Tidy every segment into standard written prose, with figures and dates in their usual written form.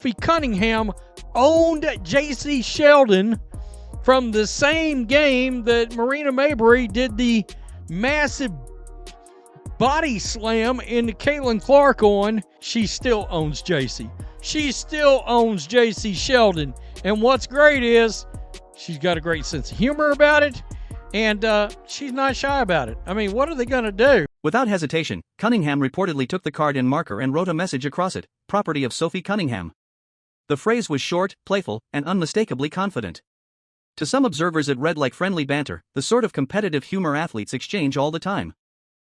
Sophie Cunningham owned Jacy Sheldon from the same game that Marina Mabrey did the massive body slam into Caitlin Clark on. She still owns Jacy. She still owns Jacy Sheldon. And what's great is she's got a great sense of humor about it, and she's not shy about it. I mean, what are they going to do? Without hesitation, Cunningham reportedly took the card in marker and wrote a message across it, property of Sophie Cunningham. The phrase was short, playful, and unmistakably confident. To some observers it read like friendly banter, the sort of competitive humor athletes exchange all the time.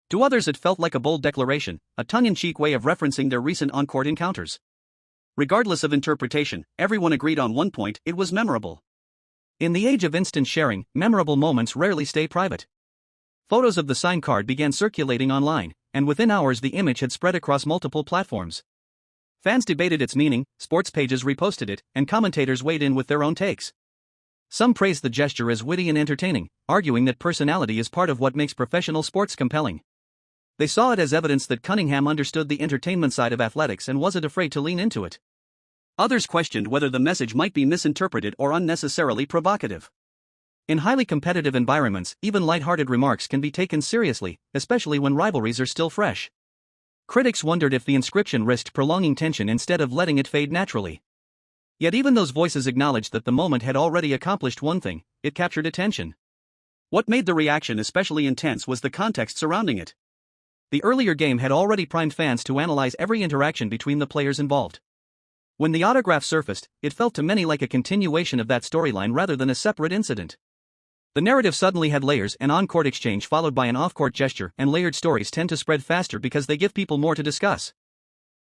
To others it felt like a bold declaration, a tongue-in-cheek way of referencing their recent on-court encounters. Regardless of interpretation, everyone agreed on one point: it was memorable. In the age of instant sharing, memorable moments rarely stay private. Photos of the signed card began circulating online, and within hours the image had spread across multiple platforms. Fans debated its meaning, sports pages reposted it, and commentators weighed in with their own takes. Some praised the gesture as witty and entertaining, arguing that personality is part of what makes professional sports compelling. They saw it as evidence that Cunningham understood the entertainment side of athletics and wasn't afraid to lean into it. Others questioned whether the message might be misinterpreted or unnecessarily provocative. In highly competitive environments, even lighthearted remarks can be taken seriously, especially when rivalries are still fresh. Critics wondered if the inscription risked prolonging tension instead of letting it fade naturally. Yet even those voices acknowledged that the moment had already accomplished one thing: it captured attention. What made the reaction especially intense was the context surrounding it. The earlier game had already primed fans to analyze every interaction between the players involved. When the autograph surfaced, it felt to many like a continuation of that storyline rather than a separate incident. The narrative suddenly had layers: an on-court exchange followed by an off-court gesture, and layered stories tend to spread faster because they give people more to discuss.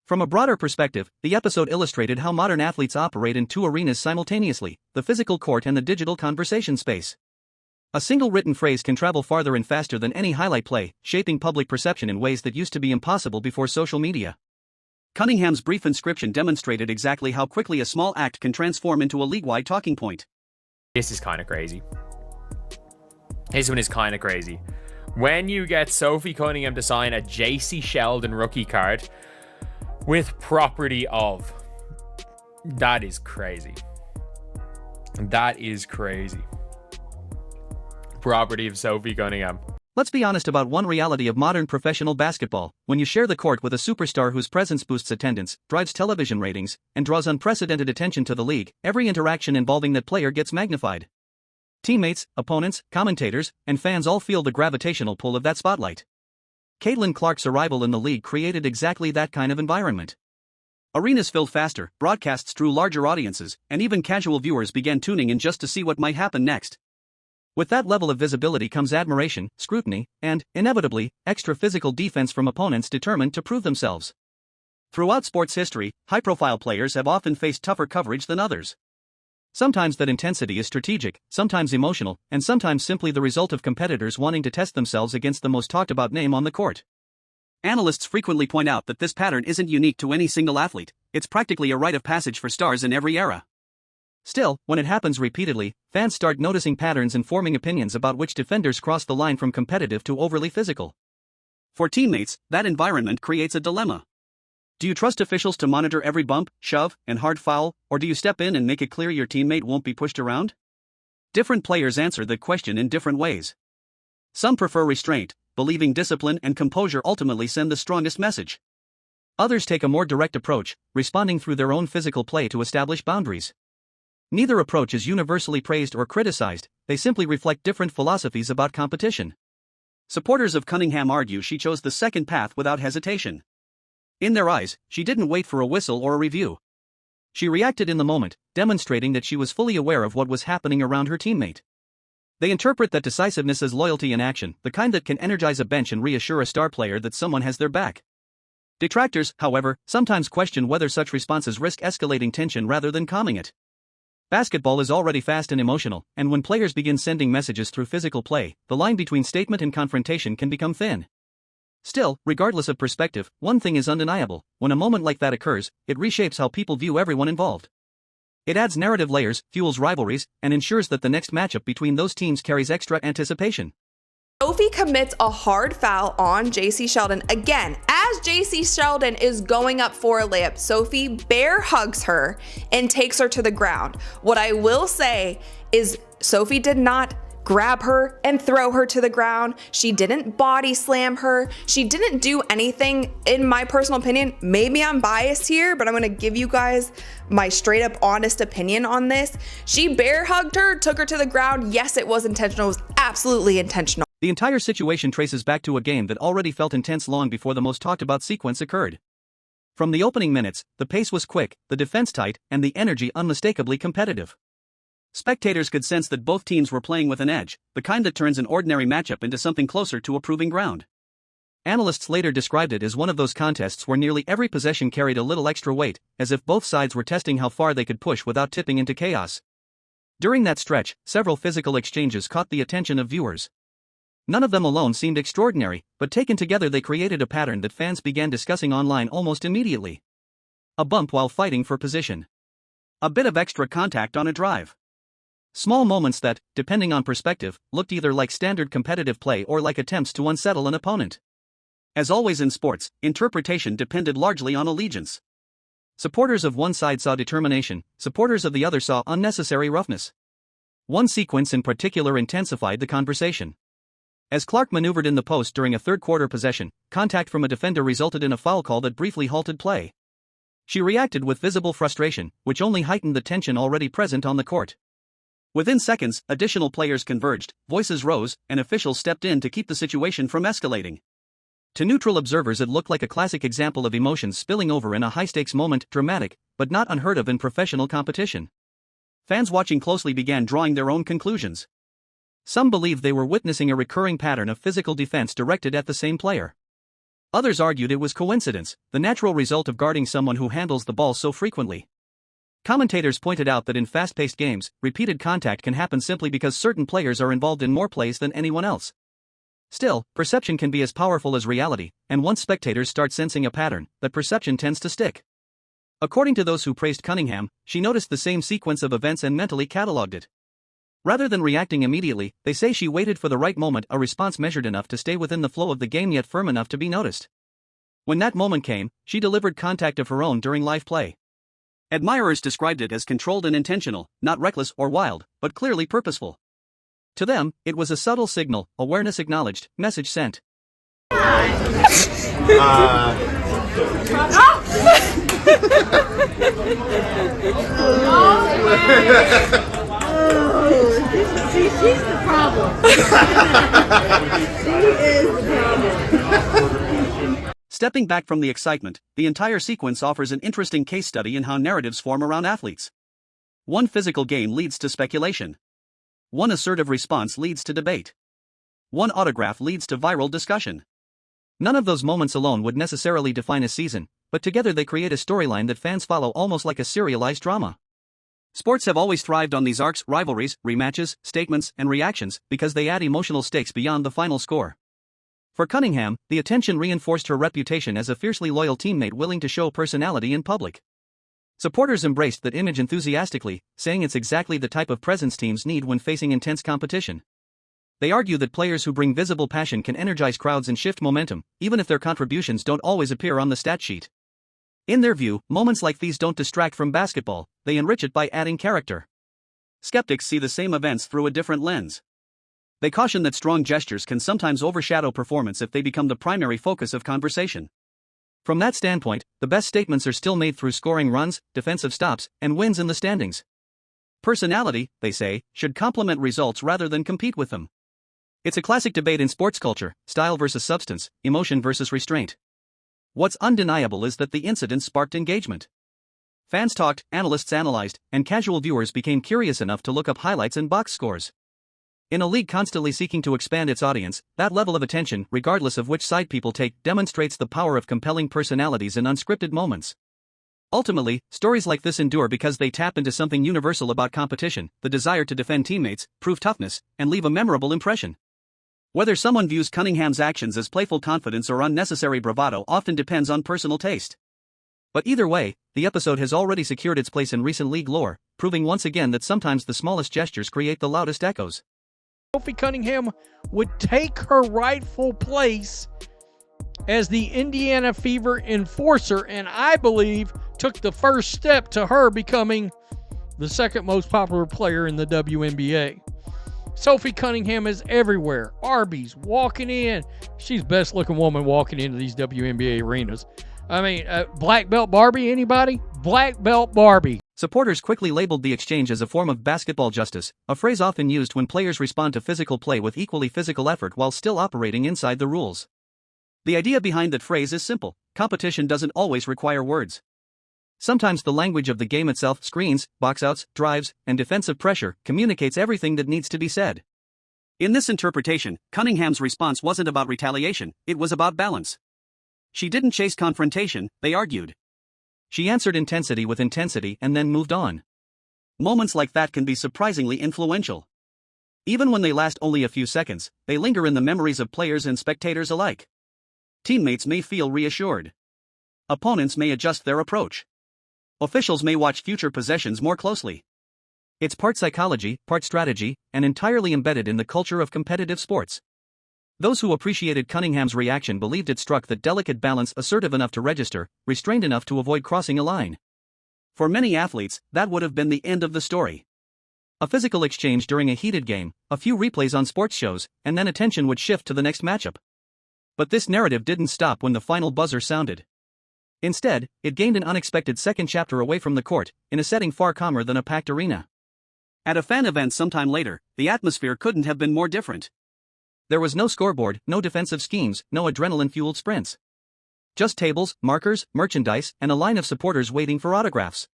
From a broader perspective, the episode illustrated how modern athletes operate in two arenas simultaneously: the physical court and the digital conversation space. A single written phrase can travel farther and faster than any highlight play, shaping public perception in ways that used to be impossible before social media. Cunningham's brief inscription demonstrated exactly how quickly a small act can transform into a league-wide talking point. This is kind of crazy. This one is kind of crazy. When you get Sophie Cunningham to sign a Jacy Sheldon rookie card with property of, that is crazy. That is crazy. Property of Sophie Cunningham. Let's be honest about one reality of modern professional basketball: when you share the court with a superstar whose presence boosts attendance, drives television ratings, and draws unprecedented attention to the league, every interaction involving that player gets magnified. Teammates, opponents, commentators, and fans all feel the gravitational pull of that spotlight. Caitlin Clark's arrival in the league created exactly that kind of environment. Arenas filled faster, broadcasts drew larger audiences, and even casual viewers began tuning in just to see what might happen next. With that level of visibility comes admiration, scrutiny, and, inevitably, extra physical defense from opponents determined to prove themselves. Throughout sports history, high-profile players have often faced tougher coverage than others. Sometimes that intensity is strategic, sometimes emotional, and sometimes simply the result of competitors wanting to test themselves against the most talked-about name on the court. Analysts frequently point out that this pattern isn't unique to any single athlete; it's practically a rite of passage for stars in every era. Still, when it happens repeatedly, fans start noticing patterns and forming opinions about which defenders cross the line from competitive to overly physical. For teammates, that environment creates a dilemma. Do you trust officials to monitor every bump, shove, and hard foul, or do you step in and make it clear your teammate won't be pushed around? Different players answer that question in different ways. Some prefer restraint, believing discipline and composure ultimately send the strongest message. Others take a more direct approach, responding through their own physical play to establish boundaries. Neither approach is universally praised or criticized; they simply reflect different philosophies about competition. Supporters of Cunningham argue she chose the second path without hesitation. In their eyes, she didn't wait for a whistle or a review. She reacted in the moment, demonstrating that she was fully aware of what was happening around her teammate. They interpret that decisiveness as loyalty in action, the kind that can energize a bench and reassure a star player that someone has their back. Detractors, however, sometimes question whether such responses risk escalating tension rather than calming it. Basketball is already fast and emotional, and when players begin sending messages through physical play, the line between statement and confrontation can become thin. Still, regardless of perspective, one thing is undeniable: when a moment like that occurs, it reshapes how people view everyone involved. It adds narrative layers, fuels rivalries, and ensures that the next matchup between those teams carries extra anticipation. Sophie commits a hard foul on Jacy Sheldon. Again, as Jacy Sheldon is going up for a layup, Sophie bear hugs her and takes her to the ground. What I will say is Sophie did not grab her and throw her to the ground. She didn't body slam her. She didn't do anything, in my personal opinion. Maybe I'm biased here, but I'm gonna give you guys my straight up honest opinion on this. She bear hugged her, took her to the ground. Yes, it was intentional. It was absolutely intentional. The entire situation traces back to a game that already felt intense long before the most talked about sequence occurred. From the opening minutes, the pace was quick, the defense tight, and the energy unmistakably competitive. Spectators could sense that both teams were playing with an edge, the kind that turns an ordinary matchup into something closer to a proving ground. Analysts later described it as one of those contests where nearly every possession carried a little extra weight, as if both sides were testing how far they could push without tipping into chaos. During that stretch, several physical exchanges caught the attention of viewers. None of them alone seemed extraordinary, but taken together they created a pattern that fans began discussing online almost immediately. A bump while fighting for position. A bit of extra contact on a drive. Small moments that, depending on perspective, looked either like standard competitive play or like attempts to unsettle an opponent. As always in sports, interpretation depended largely on allegiance. Supporters of one side saw determination, supporters of the other saw unnecessary roughness. One sequence in particular intensified the conversation. As Clark maneuvered in the post during a third-quarter possession, contact from a defender resulted in a foul call that briefly halted play. She reacted with visible frustration, which only heightened the tension already present on the court. Within seconds, additional players converged, voices rose, and officials stepped in to keep the situation from escalating. To neutral observers it looked like a classic example of emotions spilling over in a high-stakes moment, dramatic, but not unheard of in professional competition. Fans watching closely began drawing their own conclusions. Some believed they were witnessing a recurring pattern of physical defense directed at the same player. Others argued it was coincidence, the natural result of guarding someone who handles the ball so frequently. Commentators pointed out that in fast-paced games, repeated contact can happen simply because certain players are involved in more plays than anyone else. Still, perception can be as powerful as reality, and once spectators start sensing a pattern, that perception tends to stick. According to those who praised Cunningham, she noticed the same sequence of events and mentally catalogued it. Rather than reacting immediately, they say she waited for the right moment, a response measured enough to stay within the flow of the game yet firm enough to be noticed. When that moment came, she delivered contact of her own during live play. Admirers described it as controlled and intentional, not reckless or wild, but clearly purposeful. To them, it was a subtle signal, awareness acknowledged, message sent. She's the problem. She is the problem. Stepping back from the excitement, the entire sequence offers an interesting case study in how narratives form around athletes. One physical game leads to speculation. One assertive response leads to debate. One autograph leads to viral discussion. None of those moments alone would necessarily define a season, but together they create a storyline that fans follow almost like a serialized drama. Sports have always thrived on these arcs, rivalries, rematches, statements, and reactions because they add emotional stakes beyond the final score. For Cunningham, the attention reinforced her reputation as a fiercely loyal teammate willing to show personality in public. Supporters embraced that image enthusiastically, saying it's exactly the type of presence teams need when facing intense competition. They argue that players who bring visible passion can energize crowds and shift momentum, even if their contributions don't always appear on the stat sheet. In their view, moments like these don't distract from basketball, they enrich it by adding character. Skeptics see the same events through a different lens. They caution that strong gestures can sometimes overshadow performance if they become the primary focus of conversation. From that standpoint, the best statements are still made through scoring runs, defensive stops, and wins in the standings. Personality, they say, should complement results rather than compete with them. It's a classic debate in sports culture, style versus substance, emotion versus restraint. What's undeniable is that the incident sparked engagement. Fans talked, analysts analyzed, and casual viewers became curious enough to look up highlights and box scores. In a league constantly seeking to expand its audience, that level of attention, regardless of which side people take, demonstrates the power of compelling personalities in unscripted moments. Ultimately, stories like this endure because they tap into something universal about competition, the desire to defend teammates, prove toughness, and leave a memorable impression. Whether someone views Cunningham's actions as playful confidence or unnecessary bravado often depends on personal taste. But either way, the episode has already secured its place in recent league lore, proving once again that sometimes the smallest gestures create the loudest echoes. Sophie Cunningham would take her rightful place as the Indiana Fever enforcer, and I believe took the first step to her becoming the second most popular player in the WNBA. Sophie Cunningham is everywhere. Arby's, walking in. She's the best looking woman walking into these WNBA arenas. I mean, Black Belt Barbie, anybody? Black Belt Barbie. Supporters quickly labeled the exchange as a form of basketball justice, a phrase often used when players respond to physical play with equally physical effort while still operating inside the rules. The idea behind that phrase is simple: competition doesn't always require words. Sometimes the language of the game itself, screens, boxouts, drives, and defensive pressure, communicates everything that needs to be said. In this interpretation, Cunningham's response wasn't about retaliation, it was about balance. She didn't chase confrontation, they argued. She answered intensity with intensity and then moved on. Moments like that can be surprisingly influential. Even when they last only a few seconds, they linger in the memories of players and spectators alike. Teammates may feel reassured. Opponents may adjust their approach. Officials may watch future possessions more closely. It's part psychology, part strategy, and entirely embedded in the culture of competitive sports. Those who appreciated Cunningham's reaction believed it struck that delicate balance, assertive enough to register, restrained enough to avoid crossing a line. For many athletes, that would have been the end of the story. A physical exchange during a heated game, a few replays on sports shows, and then attention would shift to the next matchup. But this narrative didn't stop when the final buzzer sounded. Instead, it gained an unexpected second chapter away from the court, in a setting far calmer than a packed arena. At a fan event sometime later, the atmosphere couldn't have been more different. There was no scoreboard, no defensive schemes, no adrenaline-fueled sprints. Just tables, markers, merchandise, and a line of supporters waiting for autographs.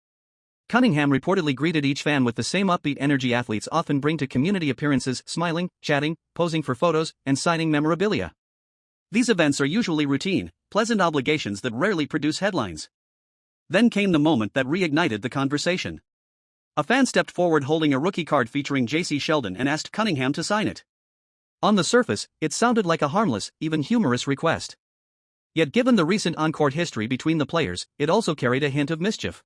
Cunningham reportedly greeted each fan with the same upbeat energy athletes often bring to community appearances, smiling, chatting, posing for photos, and signing memorabilia. These events are usually routine, pleasant obligations that rarely produce headlines. Then came the moment that reignited the conversation. A fan stepped forward holding a rookie card featuring Jacy Sheldon and asked Cunningham to sign it. On the surface, it sounded like a harmless, even humorous request. Yet given the recent on-court history between the players, it also carried a hint of mischief.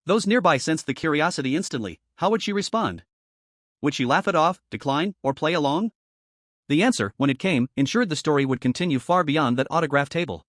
Those nearby sensed the curiosity instantly. How would she respond? Would she laugh it off, decline, or play along? The answer, when it came, ensured the story would continue far beyond that autograph table.